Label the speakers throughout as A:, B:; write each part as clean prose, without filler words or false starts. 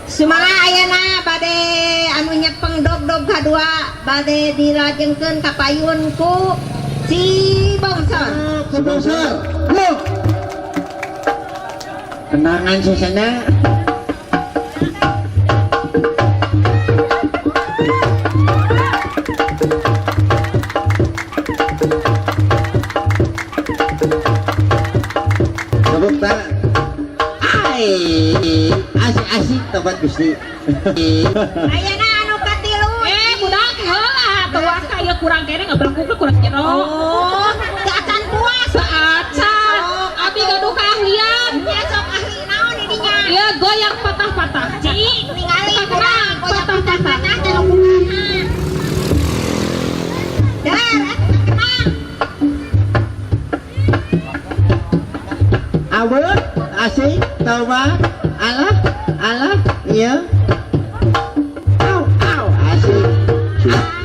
A: Sumala ayana bade anu nyepeng dog-dog kadua bade dilajengkeun ka payun ku si Bongsor.
B: Si Bongsor. Lo. Kenangan susana. Tepuk tangan. Asik-asik tempat Gusti.
A: Ayana anu katilu.
C: Budak heula tua kaya kurang kene ngabrengkuk kurang jero.
A: Oh, acan puas.
C: Saacan. Abi gaduh kahlian.
A: Ya sok ahli naon di dinya.
C: Ya goyang patah-patah. Cik,
A: Ningali kurang goyang
C: patah-patah.
A: patah teh kumaha. Dar, kenang.
B: Awet, asik, coba, alah, iya. Au, asik.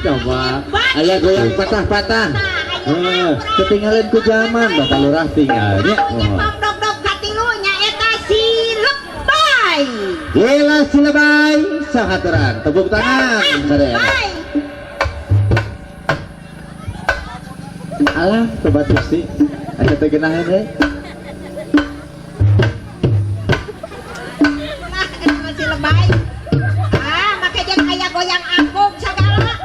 B: Coba, ayah goyang patah-patah. Ketinggalan ku zaman, bakal lurah tinggalnya.
A: Nyepeng dog-dog katilu nya eta si Lebay.
B: Gila si Lebay, sahaturan, tepuk tangan, sadaya.
A: Lebay.
B: Alah, coba Gusti, ada tegenahan deh.
A: Nah, kenapa si Lebay? Make jeung aya goyang angkung sagala.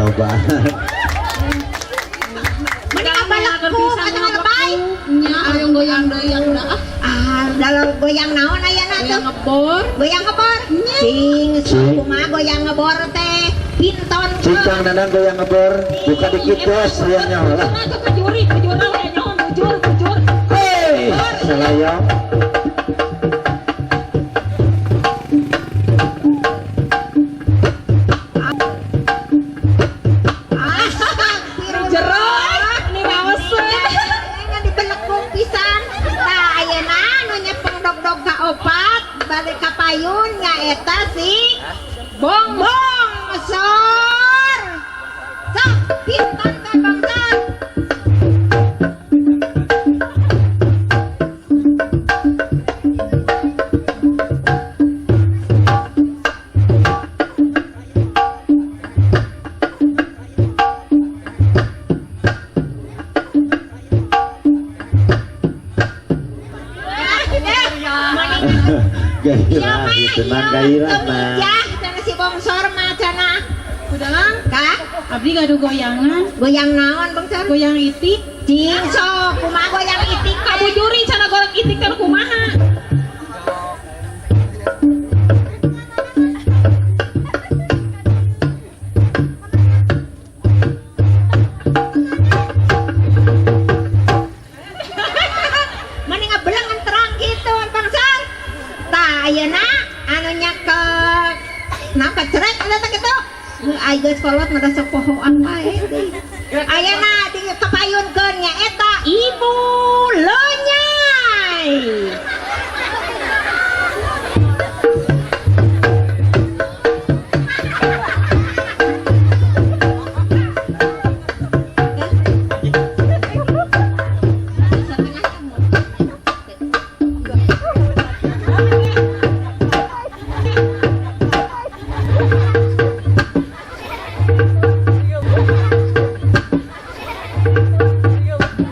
B: Coba.
A: Mending abalaku atuh Lebay.
C: Nya hoyong goyang deui dah.
A: Dalam goyang naon ayana tuh?
C: Goyang ngebor.
A: Goyang ngebor. Cing, kumaha goyang ngebor teh? Pinton.
B: Cincang dandan goyang ngebor, buka dikit bos, liatnya lah.
C: Kejuri we nyaho bujur.
B: Hei, salayang.
C: Jeroy, ini ngawas we.
A: Ngan dibelekung pisan. Tah ayeuna anu nyepeng dog-dog ka opat, balik ka payun nya eta si Bongsor. Sok, pinton ka Bongsor.
B: Gairah, tenang gairah nah.
A: Ya, cenah si Bongsor mah cenah.
C: Udang,
A: Kak,
C: abdi gaduh goyangan.
A: goyang naon Bongsor?
C: Goyang itik.
A: Cing sok, kumaha goyang itik teh?
C: Kabujuri cara goreng itik kan kumaha.
A: Mending ngabelengan terang gitu Bongsor. Tah ayeuna anu nya ke napa cerek ada teh kitu. Ai geus kolot mah sok pohoan wae. Ayeuna di kapayunkeun nya eta Ibu Lonyai.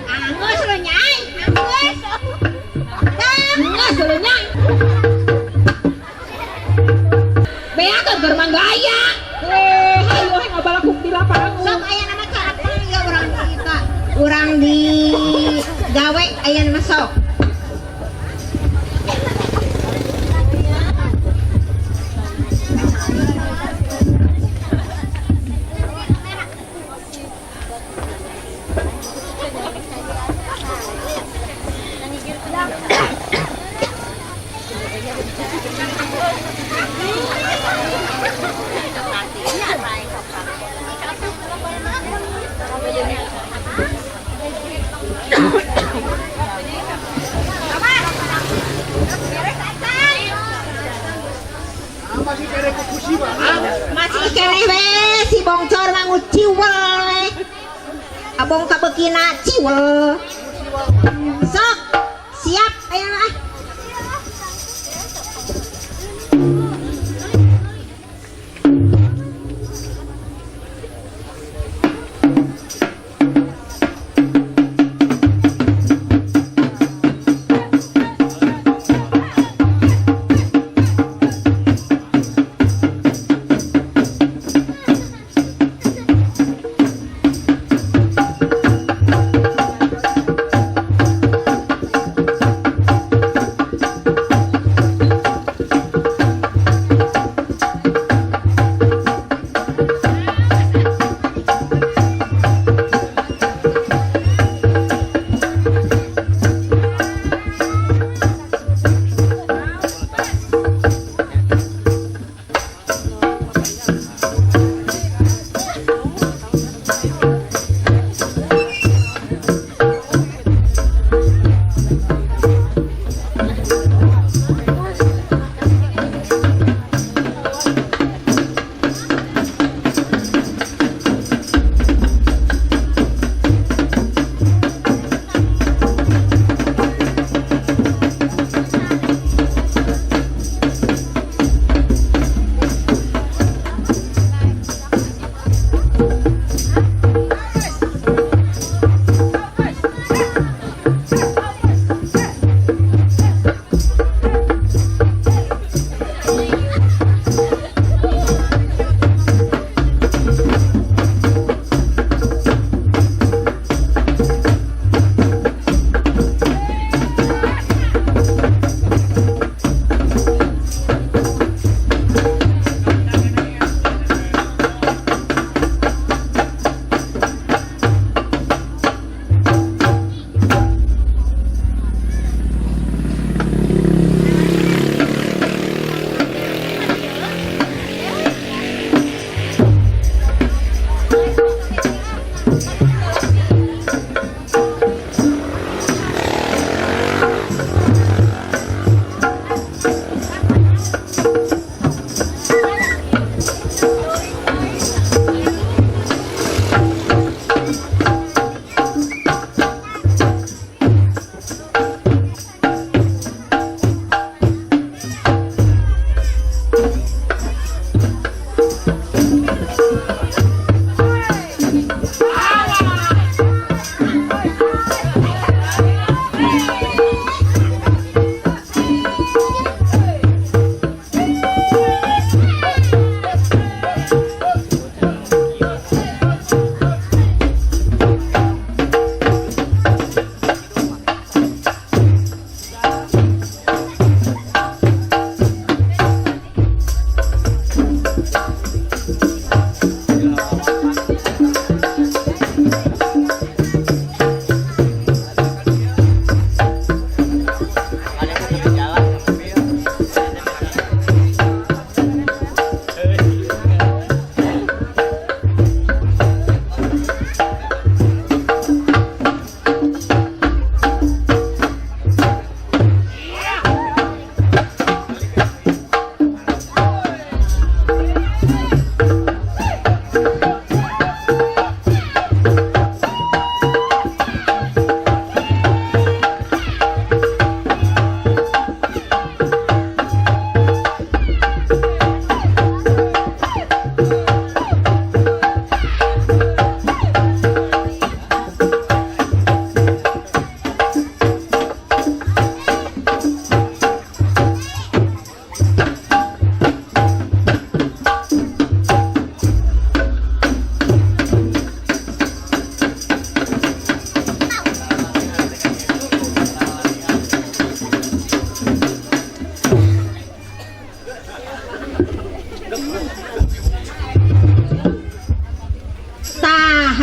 A: Angus Lonyai, angus. Angus Lonyai.
C: Beakeun keur manggaya. Hayu he ngabalakuk di lapangan.
A: Sok aya nama cara ya urang kita. Urang di gawe aya nama sok. Masih kere we si Bongsor manguciwel we. kabong kabekina ciwel sok siap ayo lah.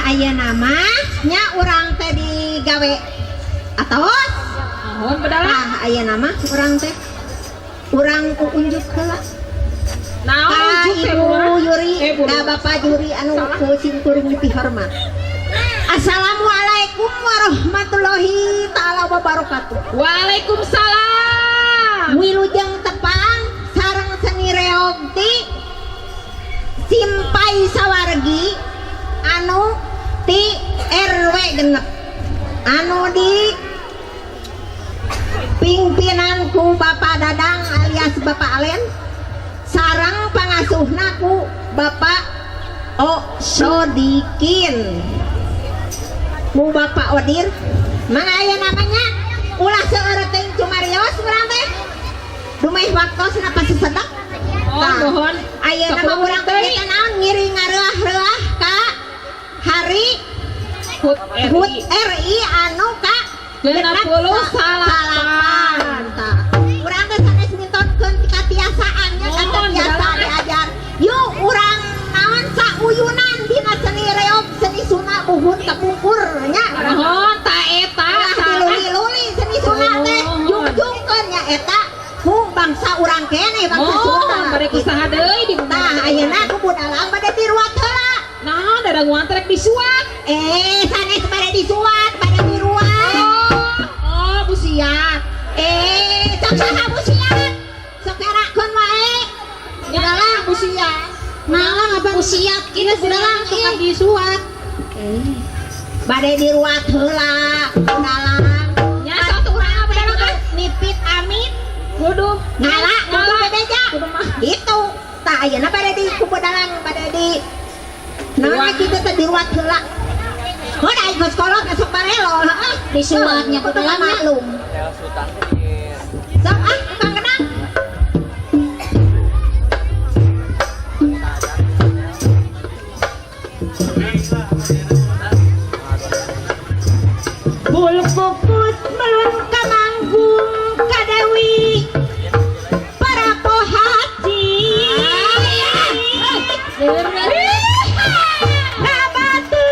A: Aya nama nya urang teh digawe atos
C: Mohon bedalah.
A: aya nama urang teh urang unjuk heula
C: Naon
A: ka
C: unjuk teh,
A: Ibu
C: Lurah?
A: Yuri
C: Bu.
A: ka Bapak Yuri anu kucing kuring lebih hormat. Assalamualaikum warahmatullahi taala wabarakatuh.
C: Waalaikumsalam.
A: Wilujeng tepang sareng seni reogti simpai sawargi anu ti RW genep anu di pimpinanku Bapak Dadang alias Bapak Alen sarang pangasuhna ku Bapak Sodikin ku Bapak Odir mana aya namanya ulah seueur teh cumarios urang teh dumeh waktosna pasesedak
C: mohon
A: ayeuna mah urang teh naon ngiri ngareah-reah ka hari
C: HUT
A: HUT
C: RI
A: RI anu ka
C: 60 salapan.
A: Urang teh sanes mintonkeun katiasaan nya
C: Mohon,
A: kan biasa
C: dalam.
A: diajar. Yuk urang naon sauyunan dina seni reog seni suna buhun kapungkur nya.
C: Mohon ta eta
A: Ulah diluli-luli seni suna teh
C: Mohon.
A: jungjungkeun nya eta ku bangsa urang kene bangsa Sunda.
C: mohon bari usaha deui di
A: Tah ayeuna ku budalang bade diruat heula.
C: nah dadanguan trek disuap
A: Sanes bade disuat bade diruat.
C: oh busiat
A: Sok saha busiat. Sok karakeun wae. Budalang
C: busiat
A: Malang apa busiat kitu budalang
C: suka
A: ieu.
C: disuap
A: Bade diruat heula budalang.
C: nya sok urang budalang kan
A: Nipit amit
C: kudu
A: ngala kudu bebeja.
C: kudu mah
A: Itu tah ayeuna bade di ku budalang bade di naon kitu teh diruat heula. Heuh da geus kolot sok barelo heeh. Disuatnya budalang maklum. Sok Kang Genang. Bul puput melun kamanggung kadawi para pohati Rabatu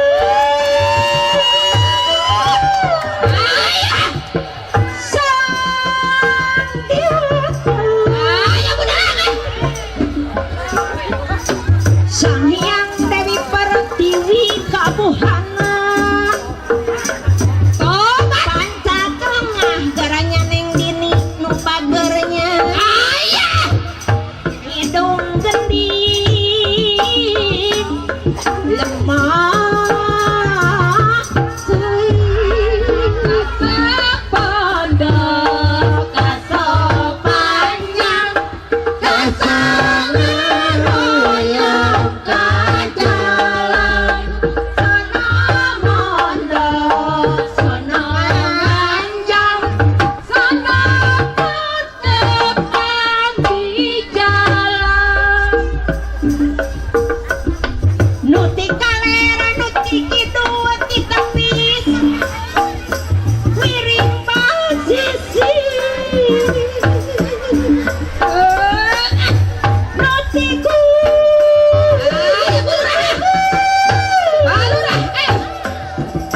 A: Sang Hyang Dewi Pertiwi kabuhana panca tengah garanya neng dini nu pagernya hidung gending lemah pondok kaso panjang kasangan royong kajalan sono mondok sono nganjang sono kutepan di jalan nuti kalera nuti kidul ti tepis miring basisi nuti ku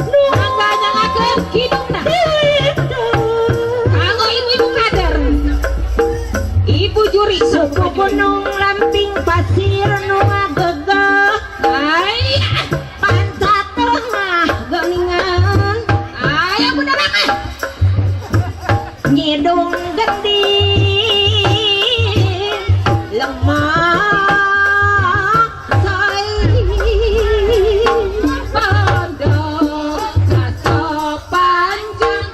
A: nu angga nyangakeun kidungna
C: kanggo ibu-ibu kader ibu juri
A: suku gunung lamping pasir nu ngagegeh panca tengah geningan
C: aya budalang
A: nyidung gending lemah saing
C: pondok kaso panjang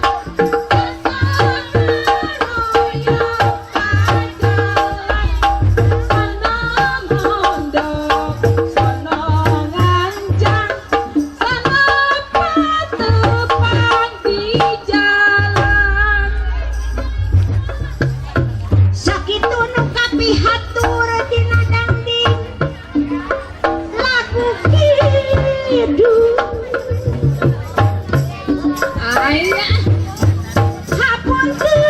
A: sakitu nu kapihatur dina dangding lagu kidung
C: aya
A: hapunten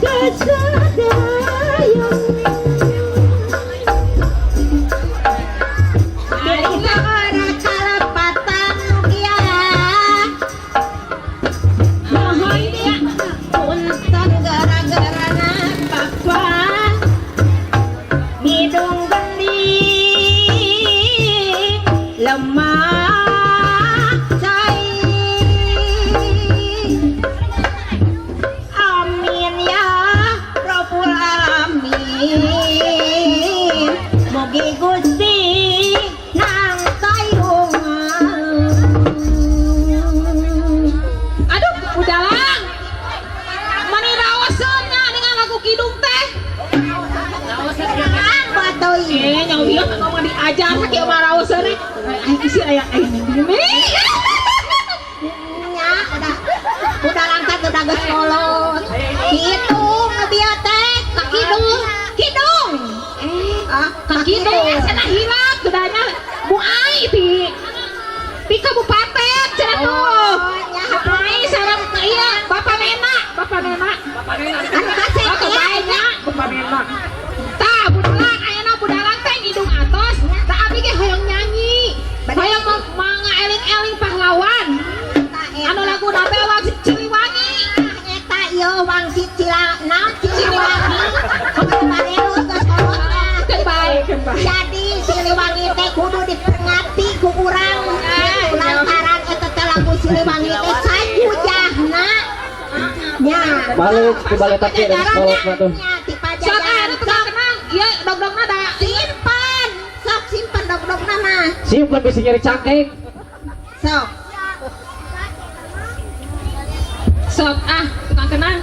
A: kesadayang dari saora kalepatan mugia mohon dia punten gara-garana papa hidung gending lemah saing amin ya Rabbul Alamin mugi Gusti nang tayungan
C: Iya ngomong diajar sakit marau sore. Ai isi aya ning dieu.
A: Ya, udah langkat udah geus kolot. Hidung dia teh ka kidung.
C: Ka kidung cenah hilap gedanya Bu Ai ti kabupaten cenah tuh. Ai sareng ieu Bapak Nena.
A: Anu kasih
C: Bapak Baenya. Tah budalang ayeuna budalang teh hidung atos. Tah abi ge hoyong nyanyi. Hoyong manga eling-eling pahlawan. Anu lagu nabe wang Ciliwangi.
A: Eta ieu wang Ciliwangi. Kemarin geus kolotna. Jadi Siliwangi teh kudu diperingati ku urang. Lantaran eta teh lagu Siliwangi teh sajujahna. Nya.
B: Balik ke balai tapi dari sekolah mah tuh.
C: Sok anu tenang. Ieu dog-dogna da
A: Simpan. Sok simpan dog-dogna mah.
B: Simpen bisa nyari cangkeng.
A: Sok.
C: sok tukang kenang.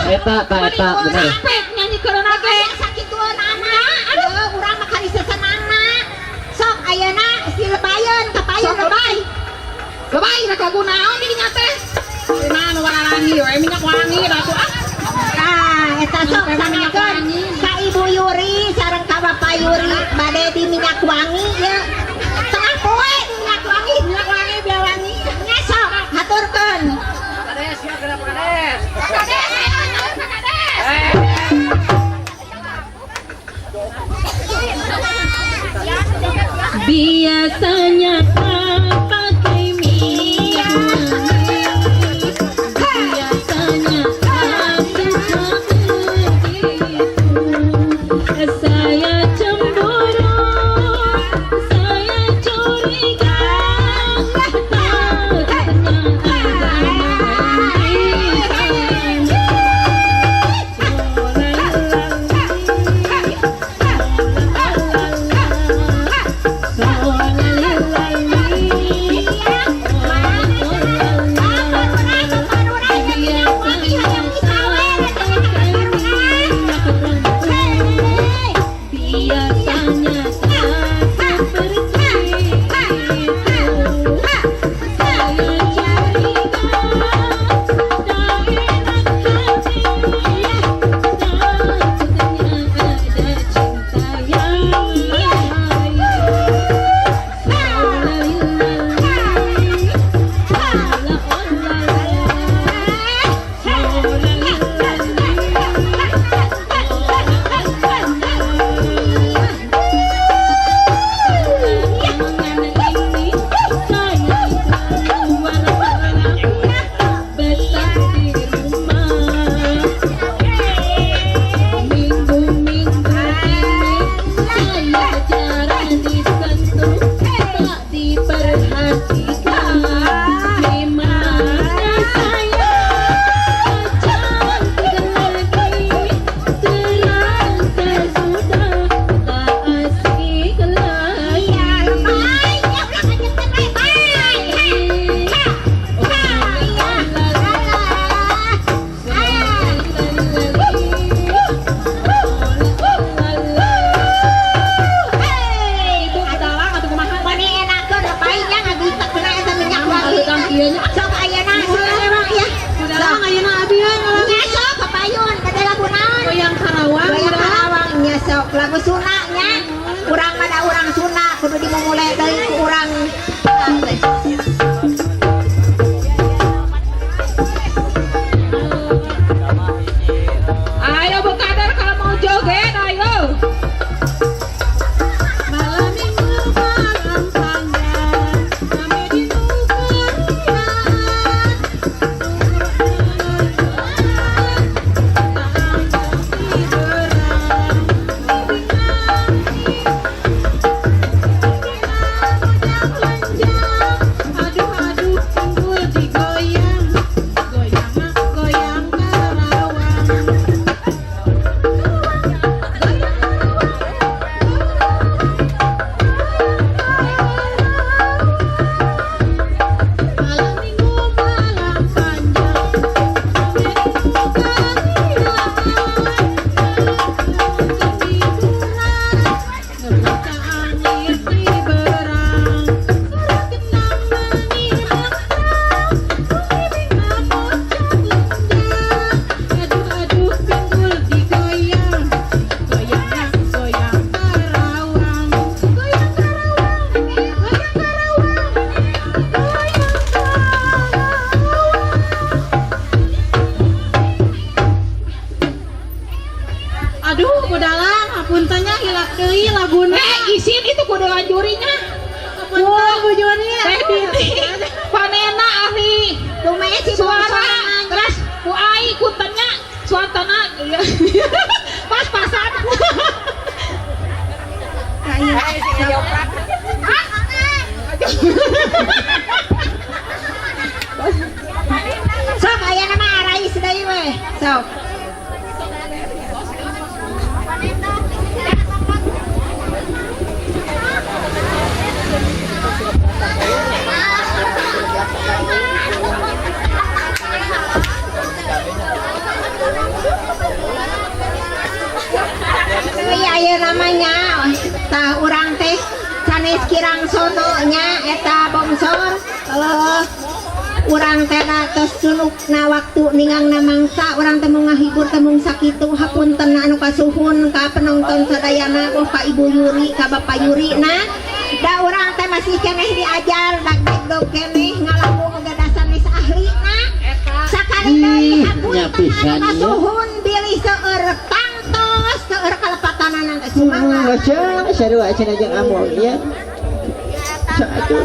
B: Eta bener.
C: Nyanyi corona teh
A: sakitueun anak. Aduh, urang mah kali sesenangna. Sok ayeuna si lebayeun ka payun lebay.
C: Lebay rek lagu naon di nya teh? Dina nu warani we minyak wangi ratu ah.
A: Eta sok samanyakeun ka Ibu Yuri sareng ka Bapak Yuri bade di minyak wangi ya. Tengah poe minyak wangi biar wangi. Nya sok haturkeun.
C: Kades ya geura kades. Kades. Biasanya pakai minyak, biasanya aku begitu. Saya cemburu, saya curiga, ternyata Biasanya
A: ku sunanya urang mada urang Sunda kudu dimulai dari ku urang
C: Ayo Bu Kader kalau mau joget ayo. Malam minggu malam panjang kami aduh aduh pinggul digoyang goyang goyang karawang. Malam minggu malam panjang kami ngebuka angin berang kenang menirang aduh aduh pinggul digoyang goyang goyang karawang goyang karawang goyang karawang. Aduh, kudalang, apuntennya hilak deui laguna. Isin itu kudu jurinya. Apunten Bu Juri. Teh Diti, panena ahli
A: tumesi
C: suara. Terus ku ai kuntenya suatana iya. Pas-pasan.
A: sok aya nama Arais deui we sok aya namanya tah urang teh sanes kirang sononya eta bongsor urang teh tos sunukna waktu ningang mangsa urang teh ngahibur teh mung sakitu hapunten anu kasuhun ka penonton sadayana ka Ibu Yuri ka Bapak Yuri na da urang teh masih keneh diajar dagdeg keneh ngalamu oga sanes ahli na sakali deui hapunten anu kasuhun bilih seueur tangtos seueur kalepatanan teh sumangat
B: Sarua cenah jeung among ya. Satu.